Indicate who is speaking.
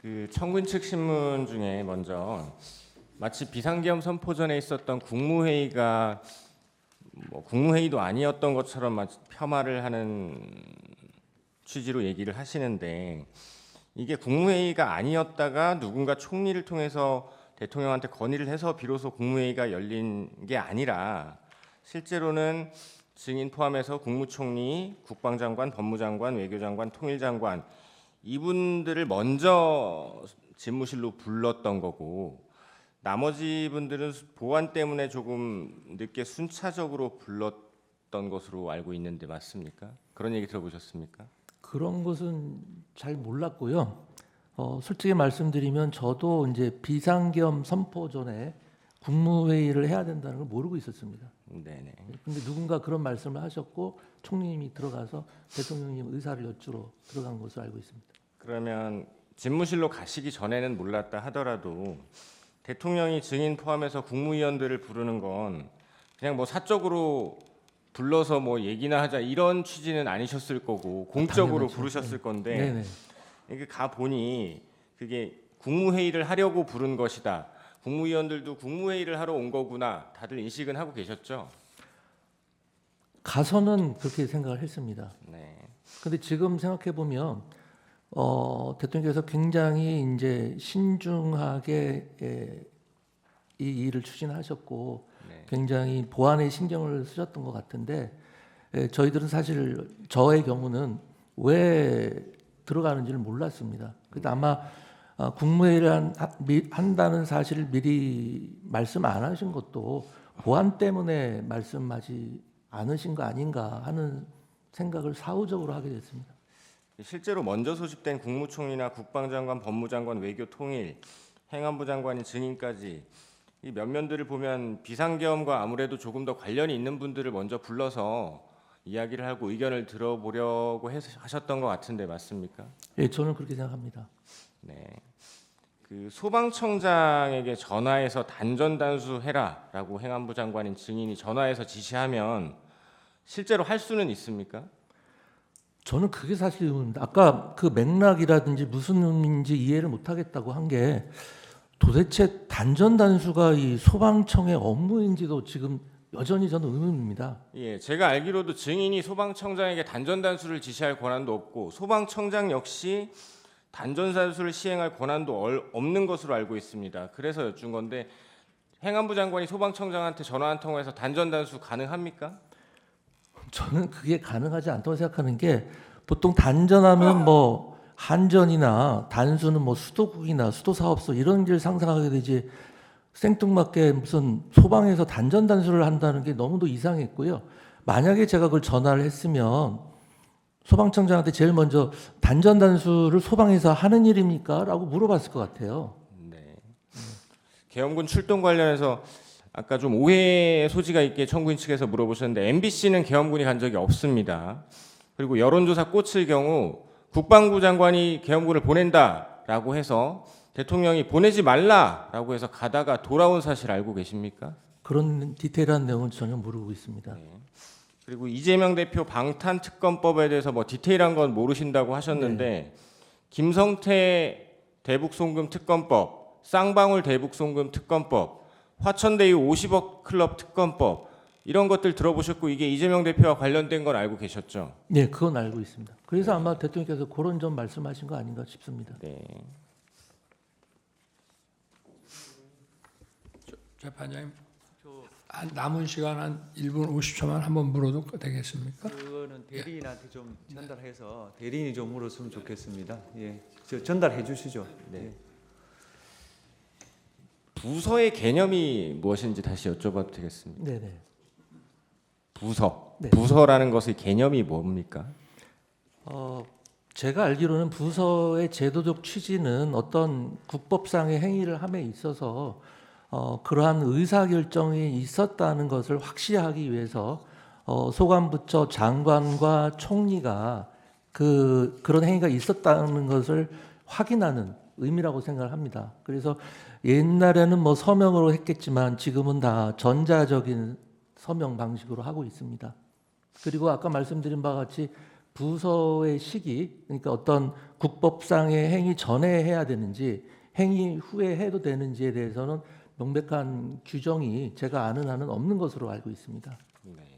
Speaker 1: 그 청군 측 신문 중에 먼저 마치 비상계엄 선포 전에 있었던 국무회의가 국무회의도 아니었던 것처럼 폄하를 하는 취지로 얘기를 하시는데, 이게 국무회의가 아니었다가 누군가 총리를 통해서 대통령한테 건의를 해서 비로소 국무회의가 열린 게 아니라 실제로는 증인 포함해서 국무총리, 국방장관, 법무장관, 외교장관, 통일장관 이분들을 먼저 집무실로 불렀던 거고, 나머지 분들은 보안 때문에 조금 늦게 순차적으로 불렀던 것으로 알고 있는데 맞습니까? 그런 얘기 들어보셨습니까?
Speaker 2: 그런 것은 잘 몰랐고요. 솔직히 말씀드리면 저도 이제 비상계엄 선포 전에 국무회의를 해야 된다는 걸 모르고 있었습니다.
Speaker 1: 네네.
Speaker 2: 근데 누군가 그런 말씀을 하셨고 총리님이 들어가서 대통령님 의사를 여쭈러 들어간 것으로 알고 있습니다.
Speaker 1: 그러면 집무실로 가시기 전에는 몰랐다 하더라도 대통령이 증인 포함해서 국무위원들을 부르는 건 그냥 사적으로 불러서 얘기나 하자 이런 취지는 아니셨을 거고 공적으로
Speaker 2: 당연하죠.
Speaker 1: 부르셨을 건데,
Speaker 2: 네네.
Speaker 1: 이게 가 보니 그게 국무회의를 하려고 부른 것이다. 국무위원들도 국무회의를 하러 온 거구나. 다들 인식은 하고 계셨죠?
Speaker 2: 가서는 그렇게 생각을 했습니다.
Speaker 1: 네.
Speaker 2: 근데 지금 생각해 보면 대통령께서 굉장히 이제 신중하게 이 일을 추진하셨고
Speaker 1: 네.
Speaker 2: 굉장히 보안에 신경을 쓰셨던 것 같은데, 저희들은 사실 저의 경우는 왜 들어가는지를 몰랐습니다. 그래서 아마 국무회의를 한다는 사실을 미리 말씀 안 하신 것도 보안 때문에 말씀하지 않으신 거 아닌가 하는 생각을 사후적으로 하게 됐습니다.
Speaker 1: 실제로 먼저 소집된 국무총리나 국방장관, 법무장관, 외교통일, 행안부 장관인 증인까지 이 면면들을 보면 비상계엄과 아무래도 조금 더 관련이 있는 분들을 먼저 불러서 이야기를 하고 의견을 들어보려고 하셨던 것 같은데 맞습니까?
Speaker 2: 예, 저는 그렇게 생각합니다.
Speaker 1: 네. 그 소방청장에게 전화해서 단전단수 해라라고 행안부 장관인 증인이 전화해서 지시하면 실제로 할 수는 있습니까?
Speaker 2: 저는 그게 사실 의문입니다. 아까 그 맥락이라든지 무슨 의미인지 이해를 못하겠다고 한 게 도대체 단전단수가 이 소방청의 업무인지도 지금 여전히 저는 의문입니다.
Speaker 1: 예, 제가 알기로도 증인이 소방청장에게 단전단수를 지시할 권한도 없고 소방청장 역시 단전단수를 시행할 권한도 없는 것으로 알고 있습니다. 그래서 여쭌 건데, 행안부 장관이 소방청장한테 전화 한 통화해서 단전단수 가능합니까?
Speaker 2: 저는 그게 가능하지 않다고 생각하는 게, 보통 단전하면 한전이나 단수는 수도국이나 수도사업소 이런 길 상상하게 되지, 생뚱맞게 무슨 소방에서 단전단수를 한다는 게 너무도 이상했고요. 만약에 제가 그걸 전화를 했으면 소방청장한테 제일 먼저 단전단수를 소방에서 하는 일입니까? 라고 물어봤을 것 같아요.
Speaker 1: 네. 계엄군 출동 관련해서 아까 좀 오해의 소지가 있게 청구인 측에서 물어보셨는데, MBC는 계엄군이 간 적이 없습니다. 그리고 여론조사 꽃일 경우 국방부 장관이 계엄군을 보낸다라고 해서 대통령이 보내지 말라라고 해서 가다가 돌아온 사실 알고 계십니까?
Speaker 2: 그런 디테일한 내용은 전혀 모르고 있습니다.
Speaker 1: 네. 그리고 이재명 대표 방탄 특검법에 대해서 디테일한 건 모르신다고 하셨는데, 김성태 대북 송금 특검법, 쌍방울 대북 송금 특검법, 화천대유 50억 클럽 특검법 이런 것들 들어보셨고 이게 이재명 대표와 관련된 건 알고 계셨죠?
Speaker 2: 네, 그건 알고 있습니다. 그래서 아마 대통령께서 그런 점 말씀하신 거 아닌가 싶습니다.
Speaker 1: 네.
Speaker 3: 재판장님, 남은 시간 한 1분 50초만 한번 물어도 되겠습니까?
Speaker 4: 그거는 대리인한테 좀 전달해서 대리인이 좀 물었으면 좋겠습니다. 예, 저 전달해 주시죠.
Speaker 1: 네. 부서의 개념이 무엇인지 다시 여쭤봐도 되겠습니다.
Speaker 2: 네네.
Speaker 1: 부서.
Speaker 2: 네.
Speaker 1: 부서라는 것의 개념이 뭡니까?
Speaker 2: 제가 알기로는 부서의 제도적 취지는 어떤 국법상의 행위를 함에 있어서 그러한 의사결정이 있었다는 것을 확시하기 위해서 소관부처 장관과 총리가 그런 행위가 있었다는 것을 확인하는 의미라고 생각을 합니다. 그래서 옛날에는 서명으로 했겠지만 지금은 다 전자적인 서명 방식으로 하고 있습니다. 그리고 아까 말씀드린 바와 같이 부서의 시기, 그러니까 어떤 국법상의 행위 전에 해야 되는지 행위 후에 해도 되는지에 대해서는 명백한 규정이 제가 아는 한은 없는 것으로 알고 있습니다.
Speaker 1: 네.